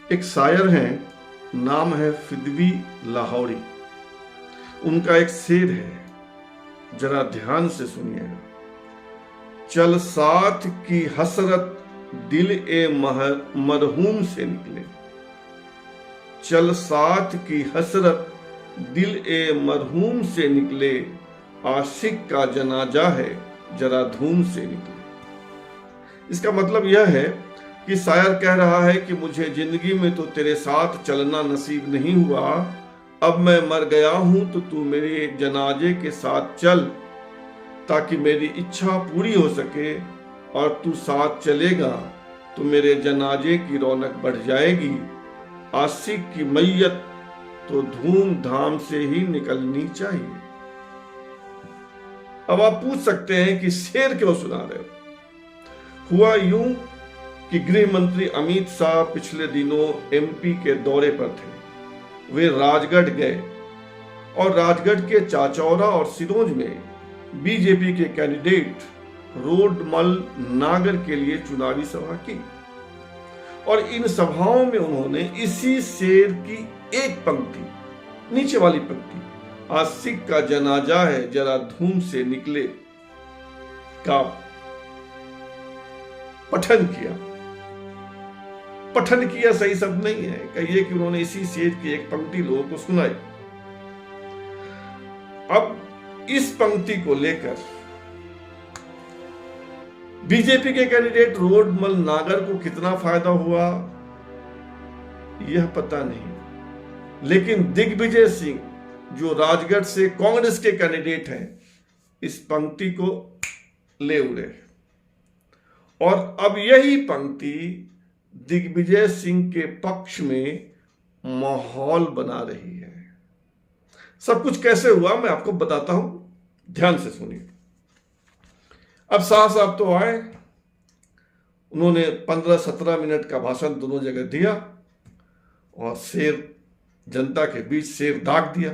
एक शायर हैं, नाम है फिदवी लाहौरी। उनका एक शेर है, जरा ध्यान से सुनिएगा। चल साथ की हसरत दिल ए मरहूम से निकले। चल साथ की हसरत दिल ए मरहूम से निकले। आशिक का जनाजा है जरा धूम से निकले। इसका मतलब यह है कि शायर कह रहा है कि मुझे जिंदगी में तो तेरे साथ चलना नसीब नहीं हुआ, अब मैं मर गया हूं तो तू मेरे जनाजे के साथ चल, ताकि मेरी इच्छा पूरी हो सके। और तू साथ चलेगा तो मेरे जनाजे की रौनक बढ़ जाएगी। आशिक की मैयत तो धूमधाम से ही निकलनी चाहिए। अब आप पूछ सकते हैं कि शेर क्यों सुना रहे हो। हुआ यूं कि गृह मंत्री अमित शाह पिछले दिनों एमपी के दौरे पर थे। वे राजगढ़ गए और राजगढ़ के चाचौरा और सिरोंज में बीजेपी के कैंडिडेट रोडमल नागर के लिए चुनावी सभा की। और इन सभाओं में उन्होंने इसी शेर की एक पंक्ति, नीचे वाली पंक्ति, आशिक का जनाजा है जरा धूम से निकले, का पठन किया। पठन किया सही शब्द नहीं है, कहिए कि उन्होंने इसी शेर की एक पंक्ति लोगों को सुनाई। अब इस पंक्ति को लेकर बीजेपी के कैंडिडेट रोडमल नागर को कितना फायदा हुआ यह पता नहीं, लेकिन दिग्विजय सिंह जो राजगढ़ से कांग्रेस के कैंडिडेट हैं, इस पंक्ति को ले उड़े। और अब यही पंक्ति दिग्विजय सिंह के पक्ष में माहौल बना रही है। सब कुछ कैसे हुआ मैं आपको बताता हूं, ध्यान से सुनिए। अब शाह साहब तो आए, उन्होंने 15-17 मिनट का भाषण दोनों जगह दिया और शेर जनता के बीच शेर दाग दिया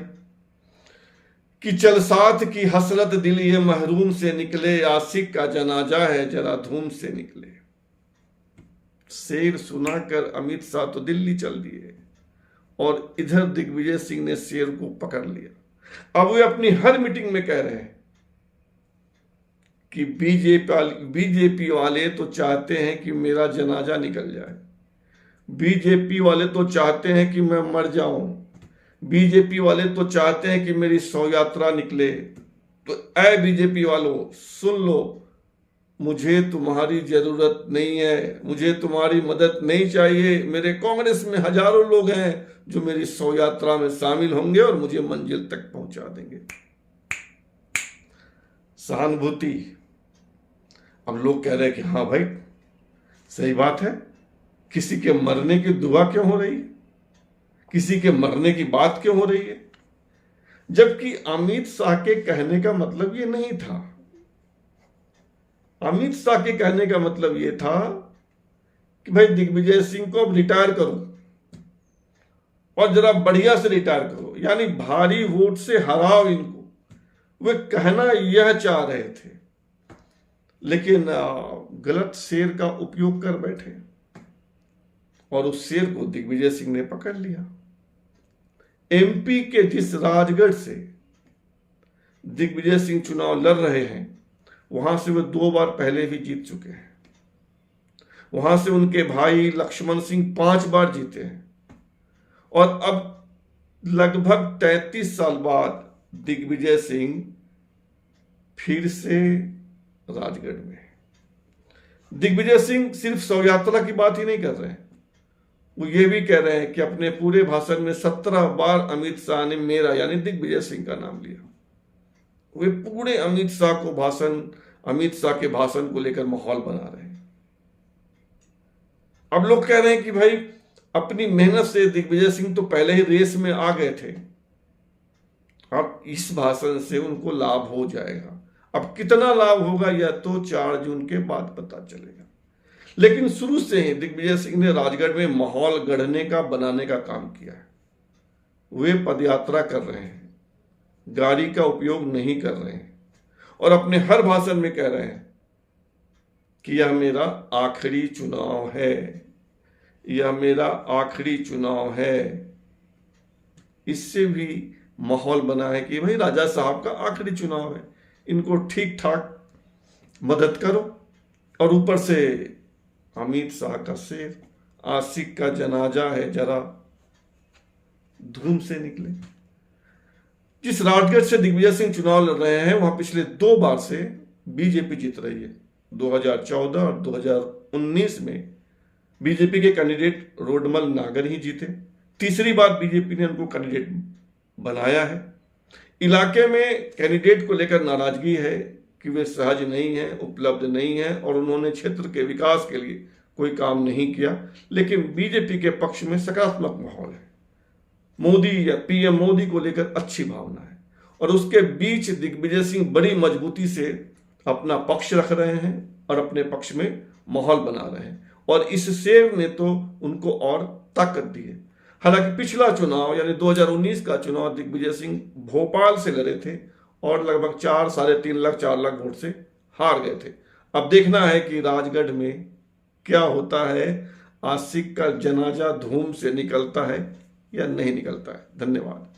कि चल साथ की हसरत दिल ये महरूम से निकले, आशिक का जनाजा है जरा धूम से निकले। शेर सुनाकर अमित शाह तो दिल्ली चल दिए और इधर दिग्विजय सिंह ने शेर को पकड़ लिया। अब वे अपनी हर मीटिंग में कह रहे हैं कि बीजेपी वाले तो चाहते हैं कि मेरा जनाजा निकल जाए, बीजेपी वाले तो चाहते हैं कि मैं मर जाऊं, बीजेपी वाले तो चाहते हैं कि मेरी शव यात्रा निकले। तो ऐ बीजेपी वालों सुन लो, मुझे तुम्हारी जरूरत नहीं है, मुझे तुम्हारी मदद नहीं चाहिए। मेरे कांग्रेस में हजारों लोग हैं जो मेरी शव यात्रा में शामिल होंगे और मुझे मंजिल तक पहुंचा देंगे। सहानुभूति। अब लोग कह रहे हैं कि हाँ भाई सही बात है, किसी के मरने की दुआ क्यों हो रही है, किसी के मरने की बात क्यों हो रही है, जबकि अमित शाह के कहने का मतलब ये नहीं था। अमित शाह के कहने का मतलब ये था कि भाई दिग्विजय सिंह को अब रिटायर करो और जरा बढ़िया से रिटायर करो, यानी भारी वोट से हराओ इनको। वे कहना यह चाह रहे थे, लेकिन गलत शेर का उपयोग कर बैठे और उस शेर को दिग्विजय सिंह ने पकड़ लिया। एमपी के जिस राजगढ़ से दिग्विजय सिंह चुनाव लड़ रहे हैं, वहां से वे 2 बार पहले भी जीत चुके हैं। वहां से उनके भाई लक्ष्मण सिंह 5 बार जीते हैं और अब लगभग 33 साल बाद दिग्विजय सिंह फिर से राजगढ़ में। दिग्विजय सिंह सिर्फ शव यात्रा की बात ही नहीं कर रहे हैं, वो ये भी कह रहे हैं कि अपने पूरे भाषण में 17 बार अमित शाह ने मेरा यानी दिग्विजय सिंह का नाम लिया। वे पूरे अमित शाह के भाषण को लेकर माहौल बना रहे हैं। अब लोग कह रहे हैं कि भाई अपनी मेहनत से दिग्विजय सिंह तो पहले ही रेस में आ गए थे, अब इस भाषण से उनको लाभ हो जाएगा। अब कितना लाभ होगा यह तो 4 जून के बाद पता चलेगा, लेकिन शुरू से ही दिग्विजय सिंह ने राजगढ़ में माहौल गढ़ने का, बनाने का काम किया है। वे पदयात्रा कर रहे हैं, गाड़ी का उपयोग नहीं कर रहे हैं और अपने हर भाषण में कह रहे हैं कि यह मेरा आखिरी चुनाव है, यह मेरा आखिरी चुनाव है। इससे भी माहौल बना है कि भाई राजा साहब का आखिरी चुनाव है, इनको ठीक ठाक मदद करो। और ऊपर से अमित शाह का शेर, आशिक का जनाजा है जरा धूम से निकले। जिस राजगढ़ से दिग्विजय सिंह चुनाव लड़ रहे हैं वहां पिछले 2 बार से बीजेपी जीत रही है। 2014 और 2019 में बीजेपी के कैंडिडेट रोडमल नागर ही जीते। तीसरी बार बीजेपी ने उनको कैंडिडेट बनाया है। इलाके में कैंडिडेट को लेकर नाराजगी है कि वे सहज नहीं हैं, उपलब्ध नहीं हैं और उन्होंने क्षेत्र के विकास के लिए कोई काम नहीं किया। लेकिन बीजेपी के पक्ष में सकारात्मक माहौल है। मोदी या पीएम मोदी को लेकर अच्छी भावना है और उसके बीच दिग्विजय सिंह बड़ी मजबूती से अपना पक्ष रख रहे हैं और अपने पक्ष में माहौल बना रहे हैं और इस शेर ने तो उनको और ताकत दी है। हालांकि पिछला चुनाव यानी 2019 का चुनाव दिग्विजय सिंह भोपाल से लड़े थे और लगभग 4, साढ़े 3 लाख, 4 लाख वोट से हार गए थे। अब देखना है कि राजगढ़ में क्या होता है, आशिक का जनाजा धूम से निकलता है या नहीं निकलता है। धन्यवाद।